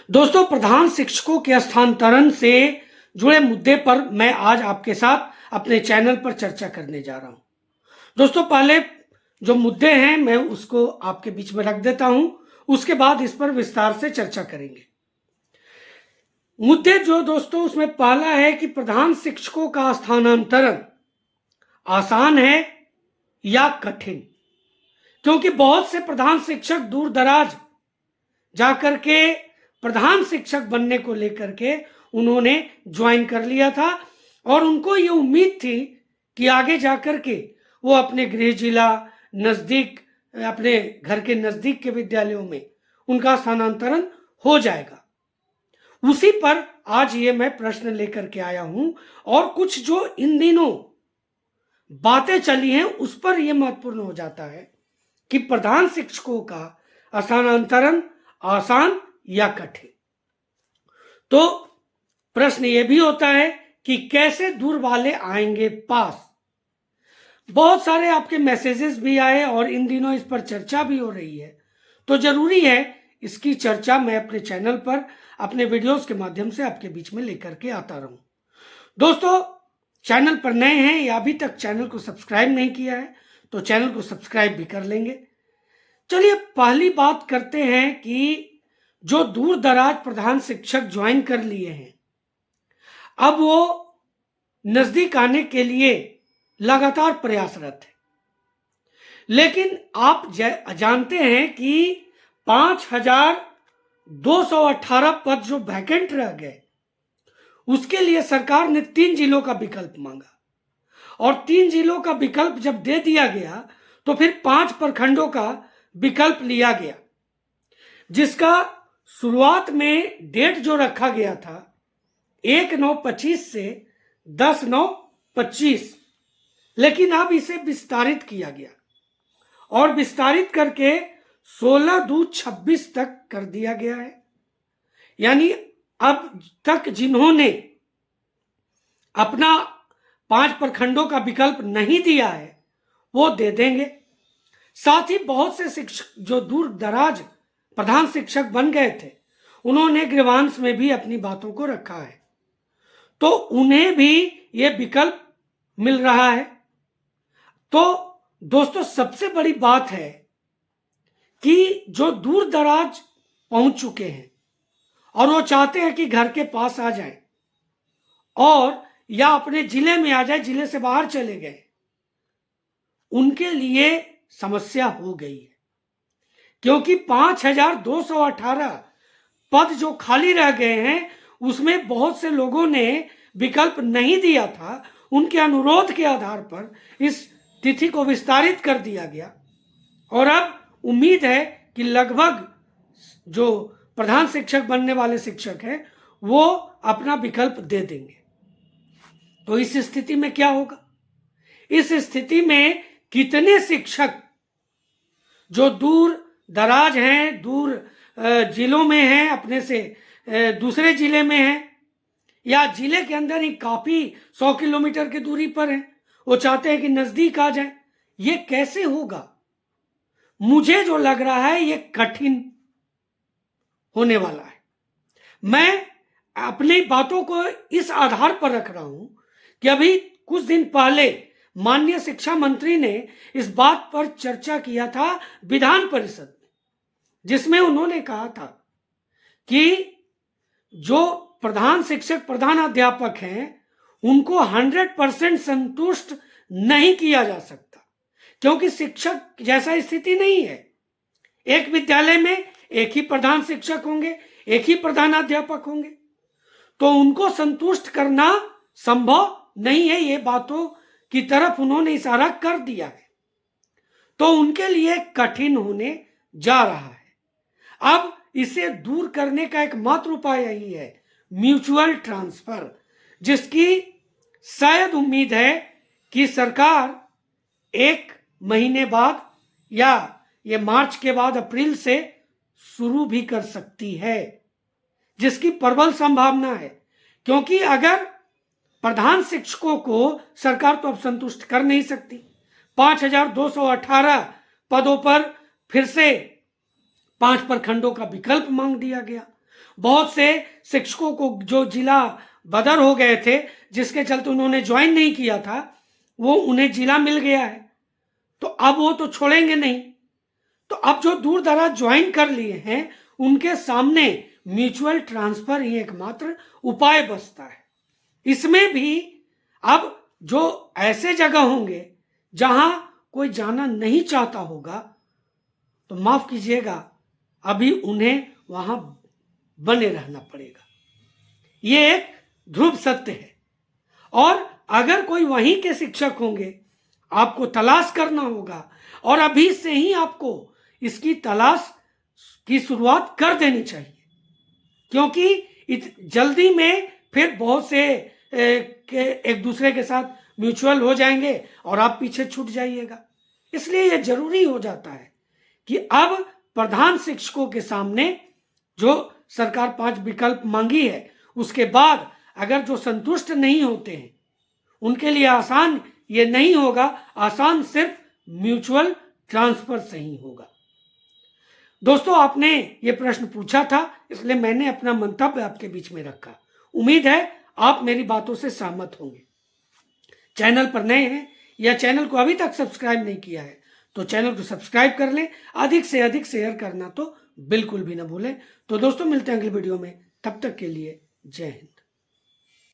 दोस्तों, प्रधान शिक्षकों के स्थानांतरण से जुड़े मुद्दे पर मैं आज आपके साथ अपने चैनल पर चर्चा करने जा रहा हूं। दोस्तों, पहले जो मुद्दे हैं मैं उसको आपके बीच में रख देता हूं, उसके बाद इस पर विस्तार से चर्चा करेंगे। मुद्दे जो दोस्तों उसमें पहला है कि प्रधान शिक्षकों का स्थानांतरण आसान है या कठिन, क्योंकि बहुत से प्रधान शिक्षक दूर दराज जाकर के प्रधान शिक्षक बनने को लेकर के उन्होंने ज्वाइन कर लिया था और उनको ये उम्मीद थी कि आगे जाकर के वो अपने गृह जिला नज़दीक, अपने घर के नज़दीक के विद्यालयों में उनका स्थानांतरण हो जाएगा। उसी पर आज ये मैं प्रश्न लेकर के आया हूं और कुछ जो इन दिनों बातें चली हैं उस पर यह महत्वपूर्ण हो जाता है कि प्रधान शिक्षकों का स्थानांतरण आसान या कठिन। तो प्रश्न यह भी होता है कि कैसे दूर वाले आएंगे पास। बहुत सारे आपके मैसेजेस भी आए और इन दिनों इस पर चर्चा भी हो रही है, तो जरूरी है इसकी चर्चा मैं अपने चैनल पर अपने वीडियोस के माध्यम से आपके बीच में लेकर के आता रहूं। दोस्तों, चैनल पर नए हैं या अभी तक चैनल को सब्सक्राइब नहीं किया है तो चैनल को सब्सक्राइब भी कर लेंगे। चलिए पहली बात करते हैं कि जो दूर दराज प्रधान शिक्षक ज्वाइन कर लिए हैं, अब वो नजदीक आने के लिए लगातार प्रयासरत है। लेकिन आप जानते हैं कि 5,218 पद जो वैकेंट रह गए, उसके लिए सरकार ने 3 जिलों का विकल्प मांगा और 3 जिलों का विकल्प जब दे दिया गया तो फिर 5 प्रखंडों का विकल्प लिया गया, जिसका शुरुआत में डेट जो रखा गया था 1/9/25 से 10/9/25, लेकिन अब इसे विस्तारित किया गया और विस्तारित करके 16/2/26 तक कर दिया गया है। यानी अब तक जिन्होंने अपना 5 प्रखंडों का विकल्प नहीं दिया है वो दे देंगे। साथ ही बहुत से शिक्षक जो दूर दराज प्रधान शिक्षक बन गए थे, उन्होंने गृहांश में भी अपनी बातों को रखा है, तो उन्हें भी ये विकल्प मिल रहा है। तो दोस्तों, सबसे बड़ी बात है कि जो दूर दराज पहुंच चुके हैं और वो चाहते हैं कि घर के पास आ जाए और या अपने जिले में आ जाए, जिले से बाहर चले गए, उनके लिए समस्या हो गई है, क्योंकि 5,218 पद जो खाली रह गए हैं उसमें बहुत से लोगों ने विकल्प नहीं दिया था। उनके अनुरोध के आधार पर इस तिथि को विस्तारित कर दिया गया और अब उम्मीद है कि लगभग जो प्रधान शिक्षक बनने वाले शिक्षक हैं वो अपना विकल्प दे देंगे। तो इस स्थिति में क्या होगा? इस स्थिति में कितने शिक्षक जो दूर दराज हैं, दूर जिलों में हैं, अपने से दूसरे जिले में हैं या जिले के अंदर ही काफी 100 किलोमीटर की दूरी पर हैं, वो चाहते हैं कि नजदीक आ जाए, ये कैसे होगा? मुझे जो लग रहा है ये कठिन होने वाला है। मैं अपनी बातों को इस आधार पर रख रहा हूं कि अभी कुछ दिन पहले माननीय शिक्षा मंत्री ने इस बात पर चर्चा किया था विधान परिषद में, जिसमें उन्होंने कहा था कि जो प्रधान शिक्षक प्रधान अध्यापक हैं उनको 100% संतुष्ट नहीं किया जा सकता, क्योंकि शिक्षक जैसा स्थिति नहीं है। एक विद्यालय में एक ही प्रधान शिक्षक होंगे, एक ही प्रधानाध्यापक होंगे, तो उनको संतुष्ट करना संभव नहीं है। ये बातों की तरफ उन्होंने इशारा कर दिया है, तो उनके लिए कठिन होने जा रहा है। अब इसे दूर करने का एकमात्र उपाय यही है, म्यूचुअल ट्रांसफर, जिसकी शायद उम्मीद है कि सरकार 1 महीने बाद या ये मार्च के बाद अप्रैल से शुरू भी कर सकती है, जिसकी प्रबल संभावना है। क्योंकि अगर प्रधान शिक्षकों को सरकार तो अब संतुष्ट कर नहीं सकती, 5,218 पदों पर फिर से 5 प्रखंडों का विकल्प मांग दिया गया, बहुत से शिक्षकों को जो जिला बदर हो गए थे, जिसके चलते उन्होंने ज्वाइन नहीं किया था, वो उन्हें जिला मिल गया है, तो अब वो तो छोड़ेंगे नहीं। तो अब जो दूर दराज ज्वाइन कर लिए हैं, उनके सामने म्यूचुअल ट्रांसफर ही एकमात्र उपाय बचता है। इसमें भी अब जो ऐसे जगह होंगे जहां कोई जाना नहीं चाहता होगा, तो माफ कीजिएगा, अभी उन्हें वहां बने रहना पड़ेगा। ये एक ध्रुव सत्य है। और अगर कोई वहीं के शिक्षक होंगे, आपको तलाश करना होगा, और अभी से ही आपको इसकी तलाश की शुरुआत कर देनी चाहिए, क्योंकि जल्दी में फिर बहुत से एक दूसरे के साथ म्यूचुअल हो जाएंगे और आप पीछे छूट जाइएगा। इसलिए यह जरूरी हो जाता है कि अब प्रधान शिक्षकों के सामने जो सरकार 5 विकल्प मांगी है, उसके बाद अगर जो संतुष्ट नहीं होते हैं, उनके लिए आसान ये नहीं होगा, आसान सिर्फ म्यूचुअल ट्रांसफर से ही होगा। दोस्तों, आपने ये प्रश्न पूछा था, इसलिए मैंने अपना मंतव्य आपके बीच में रखा। उम्मीद है आप मेरी बातों से सहमत होंगे। चैनल पर नए हैं या चैनल को अभी तक सब्सक्राइब नहीं किया है, तो चैनल को सब्सक्राइब कर लें। अधिक से अधिक शेयर करना तो बिल्कुल भी ना भूलें। तो दोस्तों, मिलते हैं अगली वीडियो में, तब तक के लिए जय हिंद।